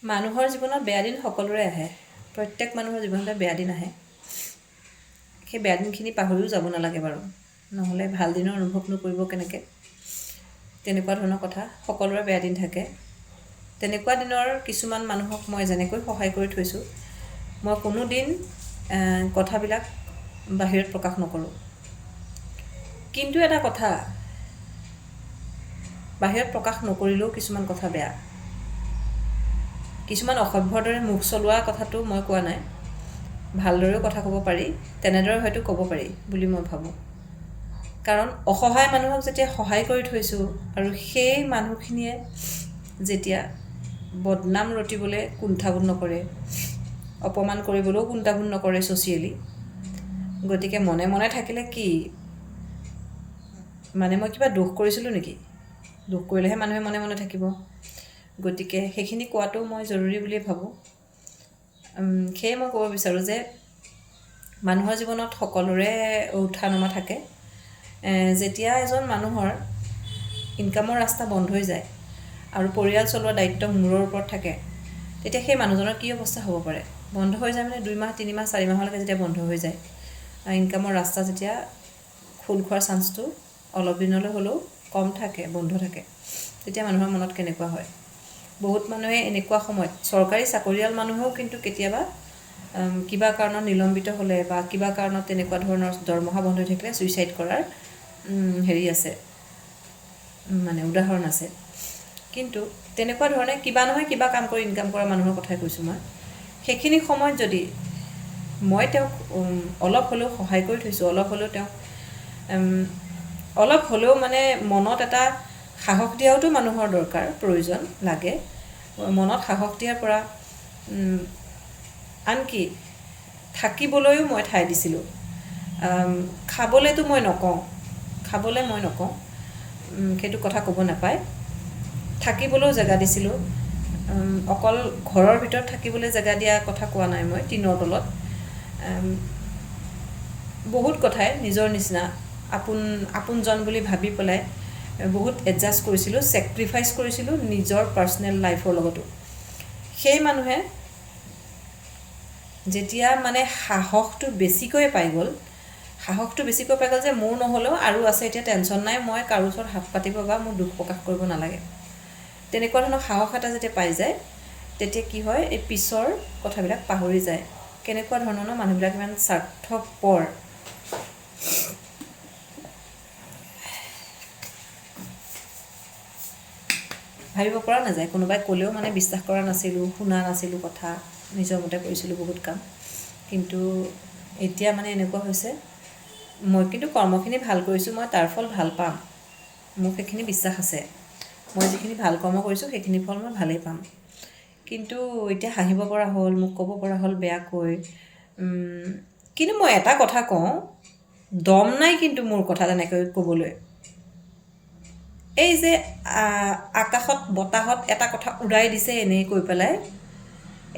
মানুহৰ জীৱনত বেয়া দিন সকলোৰে আহে। প্ৰত্যেক মানুহৰ জীৱনতে বেয়া দিন আহে। সেই বেয়া দিনখিনি পাহৰিও যাব নালাগে বাৰু, নহ'লে ভাল দিনৰ অনুভৱনো কৰিব কেনেকৈ। তেনেকুৱা ধৰণৰ কথা। সকলোৰে বেয়া দিন থাকে। তেনেকুৱা দিনৰ কিছুমান মানুহক মই যেনেকৈ সহায় কৰি থৈছোঁ, মই কোনো দিন কথাবিলাক বাহিৰত প্ৰকাশ নকৰোঁ। কিন্তু এটা কথা, বাহিৰত প্ৰকাশ নকৰিলেও কিছুমান কথা বেয়া। কিছুমান অসভ্যৰ দৰে মুখ চলোৱা কথাটো মই কোৱা নাই, ভালদৰেও কথা ক'ব পাৰি, তেনেদৰে হয়তো ক'ব পাৰি বুলি মই ভাবোঁ। কাৰণ অসহায় মানুহক যেতিয়া সহায় কৰি থৈছোঁ আৰু সেই মানুহখিনিয়ে যেতিয়া বদনাম ৰটিবলৈ কুণ্ঠাবোধ নকৰে, অপমান কৰিবলৈও কুণ্ঠাবোধ নকৰে ছ'চিয়েলি, গতিকে মনে মনে থাকিলে কি মানে মই কিবা দোষ কৰিছিলোঁ নেকি? দোষ কৰিলেহে মানুহে মনে মনে থাকিব। গতিকে সেইখিনি কোৱাটো মই জৰুৰী বুলিয়ে ভাবোঁ। সেয়ে মই ক'ব বিচাৰোঁ যে মানুহৰ জীৱনত সকলোৰে উঠা নমা থাকে। যেতিয়া এজন মানুহৰ ইনকামৰ ৰাস্তা বন্ধ হৈ যায় আৰু পৰিয়াল চলোৱাৰ দায়িত্ব মূৰৰ ওপৰত থাকে, তেতিয়া সেই মানুহজনৰ কি অৱস্থা হ'ব পাৰে? বন্ধ হৈ যায় মানে 2 মাহ 3 মাহ 4 মাহলৈকে যেতিয়া বন্ধ হৈ যায়, ইনকামৰ ৰাস্তা যেতিয়া খোল খোৱাৰ চান্সটো অলপ দিনলৈ হ'লেও কম থাকে, বন্ধ থাকে, তেতিয়া মানুহৰ মনত কেনেকুৱা হয়? বহুত মানুহে এনেকুৱা সময়ত, চৰকাৰী চাকৰিয়াল মানুহেও কিন্তু কেতিয়াবা কিবা কাৰণত নিলম্বিত হ'লে বা কিবা কাৰণত তেনেকুৱা ধৰণৰ দৰমহা বন্ধ হৈ থাকিলে ছুইচাইড কৰাৰ হেৰি আছে, মানে উদাহৰণ আছে। কিন্তু তেনেকুৱা ধৰণে কিবা নহয় কিবা কাম কৰি ইনকাম কৰা মানুহৰ কথাই কৈছোঁ মই। সেইখিনি সময়ত যদি মই তেওঁক অলপ হ'লেও সহায় কৰি থৈছোঁ, অলপ হ'লেও মানে মনত এটা সাহস দিয়াওতো মানুহৰ দৰকাৰ, প্ৰয়োজন লাগে। মনত সাহস দিয়াৰ পৰা আনকি থাকিবলৈও মই ঠাই দিছিলোঁ। খাবলৈতো মই নকওঁ, সেইটো কথা ক'ব নাপায়। থাকিবলৈও জেগা দিছিলোঁ। অকল ঘৰৰ ভিতৰত থাকিবলৈ জেগা দিয়া কথা কোৱা নাই মই, টিনৰ তলত। বহুত কথাই নিজৰ নিচিনা আপোনজন বুলি ভাবি পেলাই বহুত এডজাষ্ট কৰিছিলোঁ, ছেক্ৰিফাইচ কৰিছিলোঁ নিজৰ পাৰ্চনেল লাইফৰ লগতো। সেই মানুহে যেতিয়া মানে সাহসটো বেছিকৈ পাই গ'ল যে মোৰ নহ'লেও আৰু আছে, এতিয়া টেনশ্যন নাই, মই কাৰো ওচৰত হাত পাতিব বা মোৰ দুখ প্ৰকাশ কৰিব নালাগে, তেনেকুৱা ধৰণৰ সাহস এটা যেতিয়া পাই যায়, তেতিয়া কি হয়, এই পিছৰ কথাবিলাক পাহৰি যায়। কেনেকুৱা ধৰণৰ মানুহবিলাক ইমান স্বাৰ্থপৰ। ভাবিব পৰা নাযায়। কোনোবাই ক'লেও মানে বিশ্বাস কৰা নাছিলোঁ, শুনা নাছিলোঁ কথা, নিজৰ মতে কৰিছিলোঁ বহুত কাম। কিন্তু এতিয়া মানে এনেকুৱা হৈছে, মই কিন্তু কৰ্মখিনি ভাল কৰিছোঁ, মই তাৰ ফল ভাল পাম, মোৰ সেইখিনি বিশ্বাস আছে। মই যিখিনি ভাল কৰ্ম কৰিছোঁ সেইখিনি ফল মই ভালেই পাম। কিন্তু এতিয়া হাঁহিব পৰা হ'ল, মোক ক'ব পৰা হ'ল বেয়াকৈ। কিন্তু মই এটা কথা কওঁ, দম নাই কিন্তু মোৰ কথা তেনেকৈ ক'বলৈ। এই যে আকাশত বতাহত এটা কথা উৰাই দিছে এনেই কৈ পেলাই,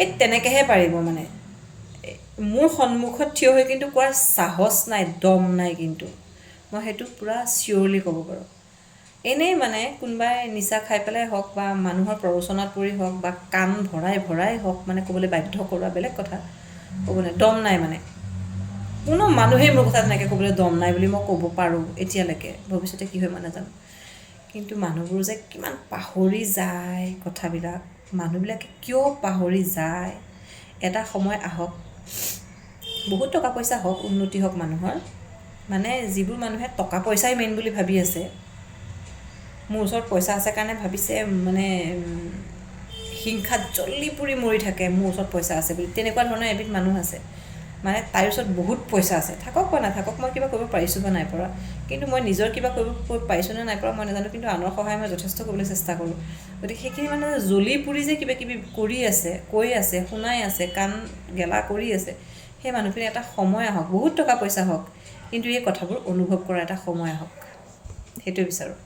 এই তেনেকৈহে পাৰিব মানে। মোৰ সন্মুখত থিয় হৈ কিন্তু কোৱাৰ সাহস নাই, দম নাই কিন্তু। মই সেইটো পূৰা চিয়'ৰলি ক'ব পাৰোঁ। এনেই মানে কোনোবাই নিচা খাই পেলাই হওক বা মানুহৰ প্ৰৰোচনাত পৰি হওক বা কাণ ভৰাই হওক মানে ক'বলৈ বাধ্য কৰোৱা বেলেগ কথা, ক'বলৈ দম নাই মানে। কোনো মানুহেই মোৰ কথা তেনেকৈ ক'বলৈ দম নাই বুলি মই ক'ব পাৰোঁ এতিয়ালৈকে। ভৱিষ্যতে কি হয় মই নাজানো। কিন্তু মানুহবোৰ যে কিমান পাহৰি যায় কথাবিলাক, মানুহবিলাকে কিয় পাহৰি যায়? এটা সময় আহক, বহুত টকা পইচা হওক, উন্নতি হওক মানুহৰ, মানে যিবোৰ মানুহে টকা পইচাই মেইন বুলি ভাবি আছে, মোৰ ওচৰত পইচা আছে কাৰণে ভাবিছে মানে হিংসাত জ্বলি পুৰি মৰি থাকে মোৰ ওচৰত পইচা আছে বুলি, তেনেকুৱা ধৰণৰ এবিধ মানুহ আছে। মানে তাইৰ ওচৰত বহুত পইচা আছে, থাকক বা নাথাকক, মই কিবা কৰিব পাৰিছোঁ বা নাই পৰা, কিন্তু মই নিজৰ কিবা কৰিব পাৰিছোঁ নে নাই পৰা মই নাজানো, কিন্তু আনৰ সহায় মই যথেষ্ট কৰিবলৈ চেষ্টা কৰোঁ। গতিকে সেইখিনি মানুহে জ্বলি পুৰি যে কিবা কিবি কৰি আছে, কৈ আছে, শুনাই আছে, কাণ গেলা কৰি আছে, সেই মানুহখিনি এটা সময় আহক, বহুত টকা পইচা হওক, কিন্তু এই কথাবোৰ অনুভৱ কৰা এটা সময় আহক, সেইটোৱে বিচাৰোঁ।